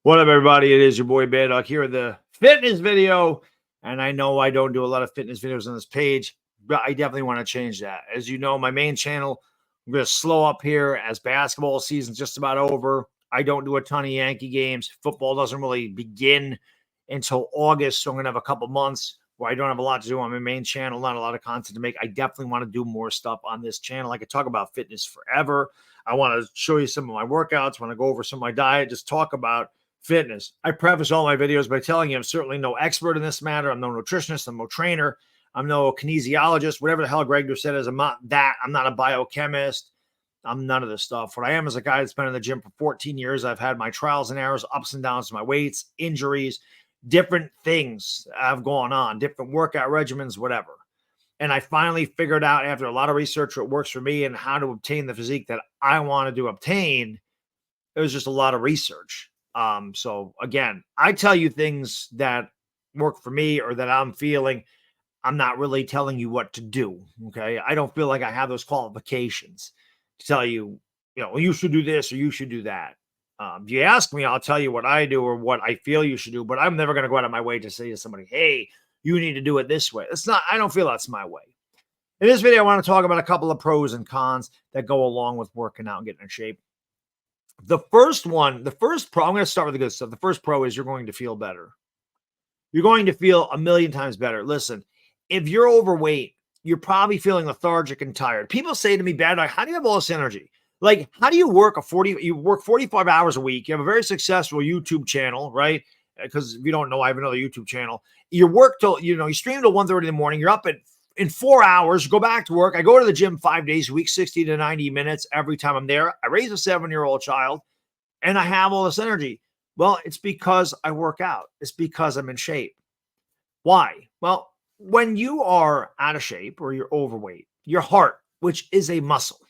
What up, everybody? It is your boy Bad Dog here with the fitness video. And I know I don't do a lot of fitness videos on this page, but I definitely want to change that. As you know, my main channel, I'm going to slow up here as basketball season's just about over. I don't do a ton of Yankee games. Football doesn't really begin until August, so I'm going to have a couple months where I don't have a lot to do on my main channel, not a lot of content to make. I definitely want to do more stuff on this channel. I could talk about fitness forever. I want to show you some of my workouts, want to go over some of my diet, just talk about fitness. I preface all my videos by telling you I'm certainly no expert in this matter. I'm no nutritionist. I'm no trainer. I'm no kinesiologist. Whatever the hell Greg said is, I'm not that. I'm not a biochemist. I'm none of this stuff. What I am is a guy that's been in the gym for 14 years. I've had my trials and errors, ups and downs to my weights, injuries, different things have gone on, different workout regimens, whatever. And I finally figured out after a lot of research what works for me and how to obtain the physique that I wanted to obtain. It was just a lot of research. So again, I tell you things that work for me or that I'm feeling. I'm not really telling you what to do. Okay. I don't feel like I have those qualifications to tell you, you should do this or you should do that. If you ask me, I'll tell you what I do or what I feel you should do, but I'm never going to go out of my way to say to somebody, hey, you need to do it this way. I don't feel that's my way. In this video, I want to talk about a couple of pros and cons that go along with working out and getting in shape. The first pro, I'm going to start with the good stuff. The first pro is you're going to feel better. You're going to feel a million times better. Listen, if you're overweight, you're probably feeling lethargic and tired. People say to me, Bad Dog, how do you have all this energy? Like, how do you work you work 45 hours a week? You have a very successful YouTube channel, right? Because if you don't know, I have another YouTube channel. You work till, you stream till 1:30 in the morning. You're up in 4 hours, go back to work. I go to the gym 5 days a week, 60 to 90 minutes every time I'm there. I raise a 7-year-old child and I have all this energy. Well, it's because I work out. It's because I'm in shape. Why? Well, when you are out of shape or you're overweight, your heart, which is a muscle,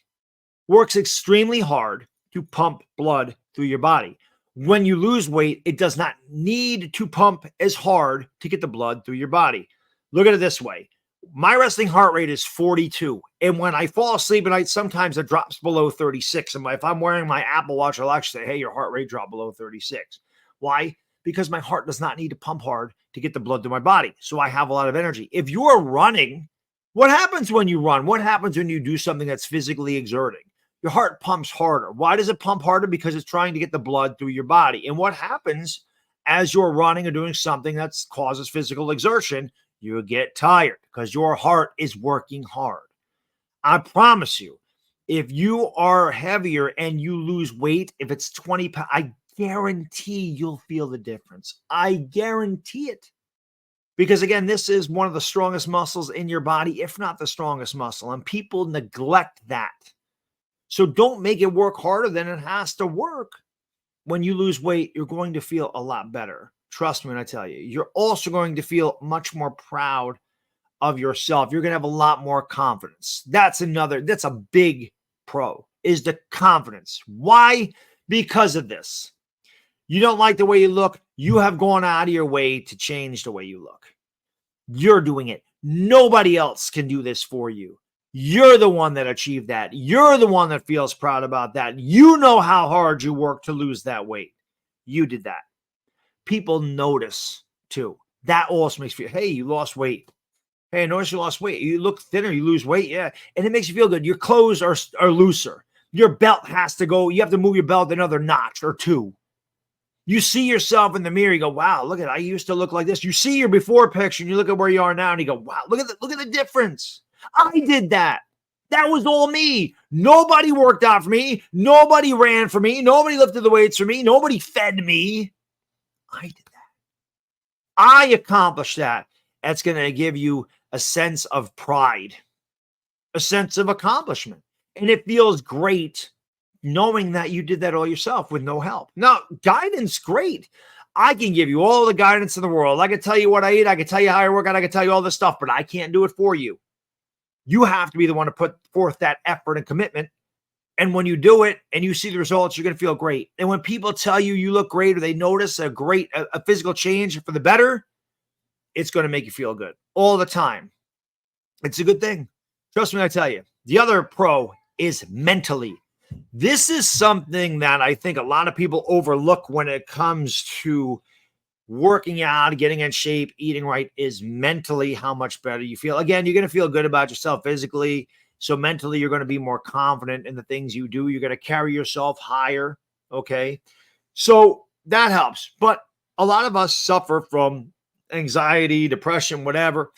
works extremely hard to pump blood through your body. When you lose weight, it does not need to pump as hard to get the blood through your body. Look at it this way. My resting heart rate is 42. And when I fall asleep at night, sometimes it drops below 36. And if I'm wearing my Apple Watch, I'll actually say, hey, your heart rate dropped below 36. Why? Because my heart does not need to pump hard to get the blood to my body. So I have a lot of energy. If you're running, what happens when you run? What happens when you do something that's physically exerting? Your heart pumps harder. Why does it pump harder? Because it's trying to get the blood through your body. And what happens as you're running or doing something that causes physical exertion? You get tired because your heart is working hard. I promise you, if you are heavier and you lose weight, if it's 20 pounds, I guarantee you'll feel the difference. I guarantee it. Because again, this is one of the strongest muscles in your body, if not the strongest muscle, and people neglect that. So don't make it work harder than it has to work. When you lose weight, you're going to feel a lot better. Trust me when I tell you. You're also going to feel much more proud of yourself. You're going to have a lot more confidence. That's a big pro, is the confidence. Why? Because of this. You don't like the way you look. You have gone out of your way to change the way you look. You're doing it. Nobody else can do this for you. You're the one that achieved that. You're the one that feels proud about that. You know how hard you worked to lose that weight. You did that. People notice too. That also makes you feel, hey, you lost weight. Hey, I noticed you lost weight. You look thinner, you lose weight. Yeah. And it makes you feel good. Your clothes are looser. Your belt has to go. You have to move your belt another notch or two. You see yourself in the mirror. You go, wow, look at it. I used to look like this. You see your before picture and you look at where you are now and you go, wow, look at the difference. I did that. That was all me. Nobody worked out for me. Nobody ran for me. Nobody lifted the weights for me. Nobody fed me. I did that. I accomplished that. That's going to give you a sense of pride, a sense of accomplishment. And it feels great knowing that you did that all yourself with no help. Now, guidance, great. I can give you all the guidance in the world. I can tell you what I eat. I can tell you how I work out. I can tell you all this stuff, but I can't do it for you. You have to be the one to put forth that effort and commitment. And when you do it and you see the results, you're going to feel great. And when people tell you you look great or they notice a physical change for the better, it's going to make you feel good all the time. It's a good thing. Trust me, I tell you. The other pro is mentally. This is something that I think a lot of people overlook when it comes to working out, getting in shape, eating right, is mentally how much better you feel. Again, you're going to feel good about yourself physically. So mentally, you're going to be more confident in the things you do. You're going to carry yourself higher. Okay. So that helps. But a lot of us suffer from anxiety, depression, whatever.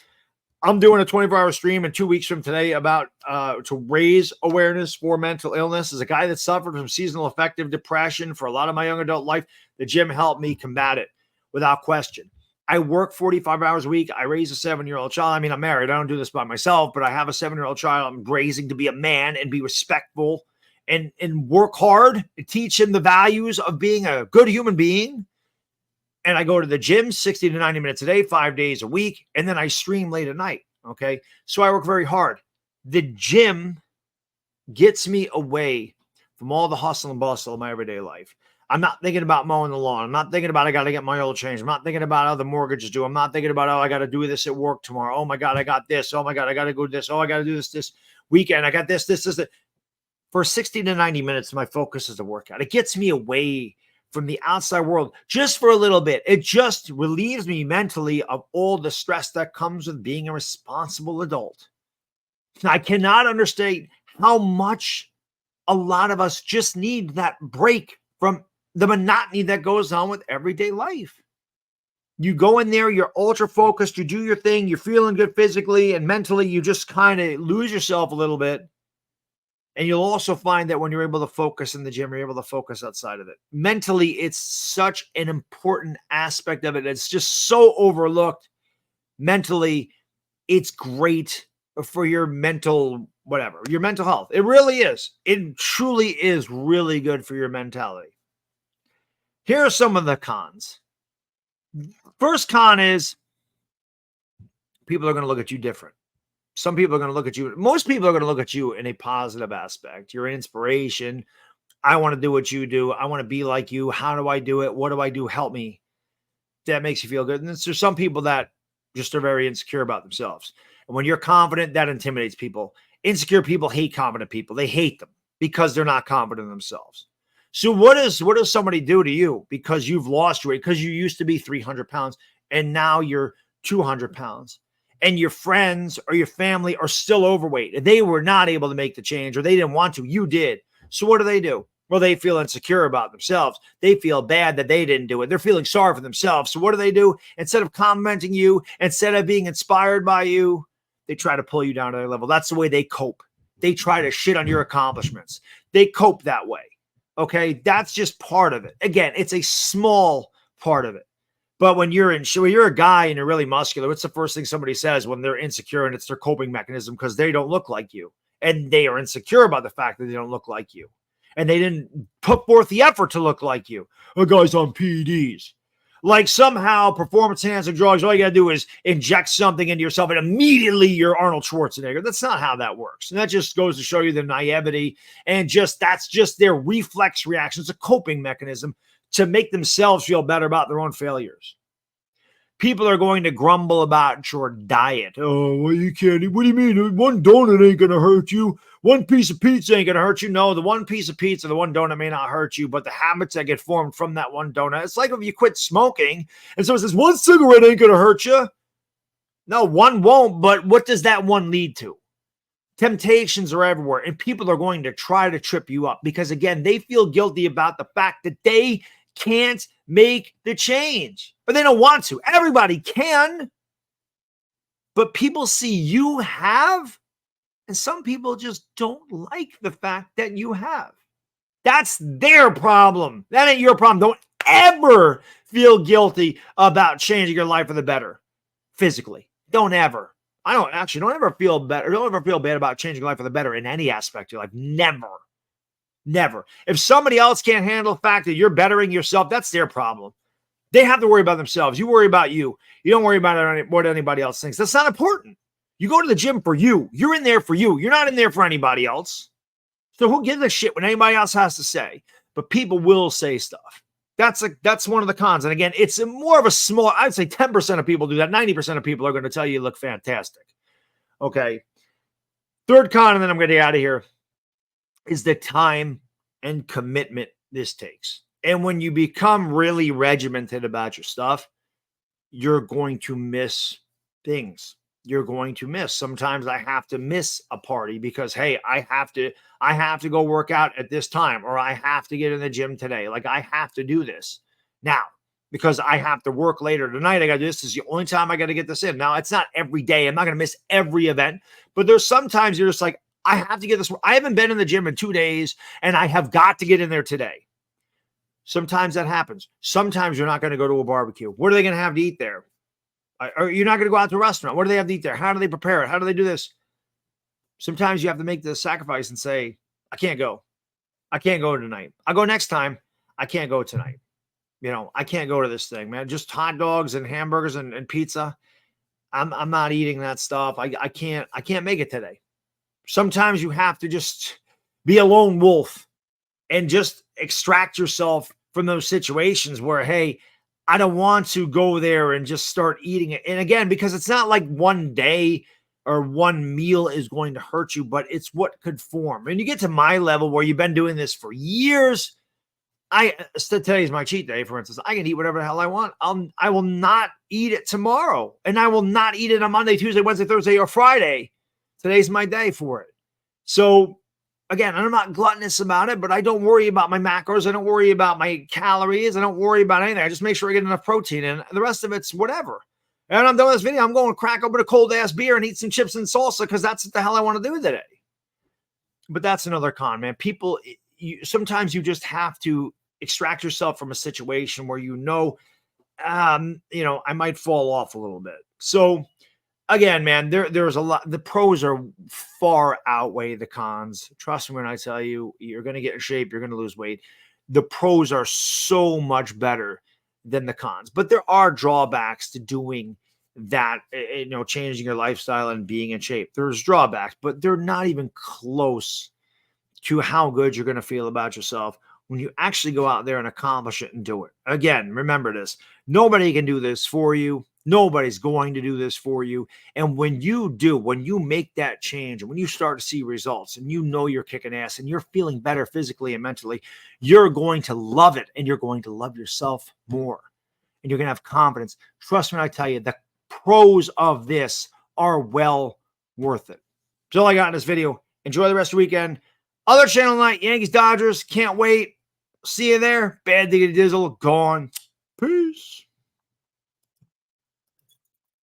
I'm doing a 24-hour stream in 2 weeks from today about to raise awareness for mental illness. As a guy that suffered from seasonal affective depression for a lot of my young adult life, the gym helped me combat it without question. I work 45 hours a week. I raise a 7-year-old child. I mean, I'm married. I don't do this by myself, but I have a 7-year-old child I'm raising to be a man and be respectful and work hard and teach him the values of being a good human being. And I go to the gym 60 to 90 minutes a day, 5 days a week, and then I stream late at night. Okay. So I work very hard. The gym gets me away from all the hustle and bustle of my everyday life. I'm not thinking about mowing the lawn. I'm not thinking about I got to get my oil changed. I'm not thinking about how the mortgage is due. I'm not thinking about, oh, I got to do this at work tomorrow. Oh my God, I got this. Oh my God, I got to go to this. Oh, I got to do this weekend. I got this. For 60 to 90 minutes, my focus is the workout. It gets me away from the outside world just for a little bit. It just relieves me mentally of all the stress that comes with being a responsible adult. I cannot understate how much a lot of us just need that break from the monotony that goes on with everyday life. You go in there, you're ultra focused, you do your thing, you're feeling good physically and mentally, you just kind of lose yourself a little bit. And you'll also find that when you're able to focus in the gym, you're able to focus outside of it. Mentally, it's such an important aspect of it. It's just so overlooked. Mentally, it's great for your mental, whatever, your mental health. It really is. It truly is really good for your mentality. Here are some of the cons. First con is people are going to look at you different. Some people are going to look at you. Most people are going to look at you in a positive aspect. You're an inspiration. I want to do what you do. I want to be like you. How do I do it? What do I do? Help me. That makes you feel good. And there's some people that just are very insecure about themselves. And when you're confident, that intimidates people. Insecure people hate confident people. They hate them because they're not confident in themselves. So what does somebody do to you because you've lost weight, because you used to be 300 pounds and now you're 200 pounds? And your friends or your family are still overweight. They were not able to make the change or they didn't want to. You did. So what do? Well, they feel insecure about themselves. They feel bad that they didn't do it. They're feeling sorry for themselves. So what do? Instead of complimenting you, instead of being inspired by you, they try to pull you down to their level. That's the way they cope. They try to shit on your accomplishments. They cope that way. Okay. That's just part of it. Again, it's a small part of it. But when you're a guy and you're really muscular, what's the first thing somebody says when they're insecure and it's their coping mechanism because they don't look like you and they are insecure about the fact that they don't look like you and they didn't put forth the effort to look like you. A guy's on PEDs. Like somehow performance enhancing drugs, all you got to do is inject something into yourself and immediately you're Arnold Schwarzenegger. That's not how that works. And that just goes to show you the naivety and that's just their reflex reaction. It's a coping mechanism to make themselves feel better about their own failures. People are going to grumble about your diet. Oh, well, you can't eat. What do you mean? One donut ain't going to hurt you. One piece of pizza ain't going to hurt you. No, the one piece of pizza, the one donut may not hurt you, but the habits that get formed from that one donut. It's like if you quit smoking and someone says, one cigarette ain't going to hurt you. No, one won't, but what does that one lead to? Temptations are everywhere, and people are going to try to trip you up because, again, they feel guilty about the fact that they can't make the change, but they don't want to. Everybody can, but people see you have, and some people just don't like the fact that you have. That's their problem. That ain't your problem. Don't ever feel guilty about changing your life for the better physically. Don't ever. Don't ever feel better. Don't ever feel bad about changing your life for the better in any aspect of your life. Never. Never. If somebody else can't handle the fact that you're bettering yourself, that's their problem. They have to worry about themselves. You worry about you. You don't worry about what anybody else thinks. That's not important. You go to the gym for you. You're in there for you. You're not in there for anybody else. So who gives a shit what anybody else has to say? But people will say stuff. That's one of the cons. And again, it's more of a small, I'd say 10% of people do that. 90% of people are going to tell you look fantastic. Okay. Third con, and then I'm going to get out of here, is the time and commitment this takes. And when you become really regimented about your stuff, you're going to miss things. You're going to miss. Sometimes I have to miss a party because, hey, I have to go work out at this time, or I have to get in the gym today. Like, I have to do this now because I have to work later tonight. I got to do this. This is the only time I got to get this in. Now, it's not every day. I'm not going to miss every event, but there's sometimes you're just like, I have to get this. I haven't been in the gym in 2 days and I have got to get in there today. Sometimes that happens. Sometimes you're not going to go to a barbecue. What are they going to have to eat there? Or you're not going to go out to a restaurant. What do they have to eat there? How do they prepare it? How do they do this? Sometimes you have to make the sacrifice and say, I can't go. I can't go tonight. I'll go next time. I can't go tonight. I can't go to this thing, man. Just hot dogs and hamburgers and pizza. I'm not eating that stuff. I can't make it today. Sometimes you have to just be a lone wolf and just extract yourself from those situations where, hey, I don't want to go there and just start eating it. And again, because it's not like one day or one meal is going to hurt you, but it's what could form. And you get to my level where you've been doing this for years. Today's my cheat day, for instance. I can eat whatever the hell I want. I will not eat it tomorrow. And I will not eat it on Monday, Tuesday, Wednesday, Thursday, or Friday. Today's my day for it. So again, I'm not gluttonous about it, but I don't worry about my macros. I don't worry about my calories. I don't worry about anything. I just make sure I get enough protein, and the rest of it's whatever. And I'm done with this video. I'm going to crack open a cold ass beer and eat some chips and salsa because that's what the hell I want to do today. But that's another con, man. People, sometimes you just have to extract yourself from a situation where I might fall off a little bit. So again, man, there's a lot. The pros are far outweigh the cons. Trust me when I tell you, you're going to get in shape. You're going to lose weight. The pros are so much better than the cons. But there are drawbacks to doing that, changing your lifestyle and being in shape. There's drawbacks, but they're not even close to how good you're going to feel about yourself when you actually go out there and accomplish it and do it. Again, remember this. Nobody can do this for you. Nobody's going to do this for you. And when you make that change, and when you start to see results and you're kicking ass and you're feeling better physically and mentally, you're going to love it and you're going to love yourself more. And you're going to have confidence. Trust me when I tell you, the pros of this are well worth it. That's all I got in this video. Enjoy the rest of the weekend. Other channel night, Yankees, Dodgers. Can't wait. See you there. Bad Diggity Dizzle, gone. Peace.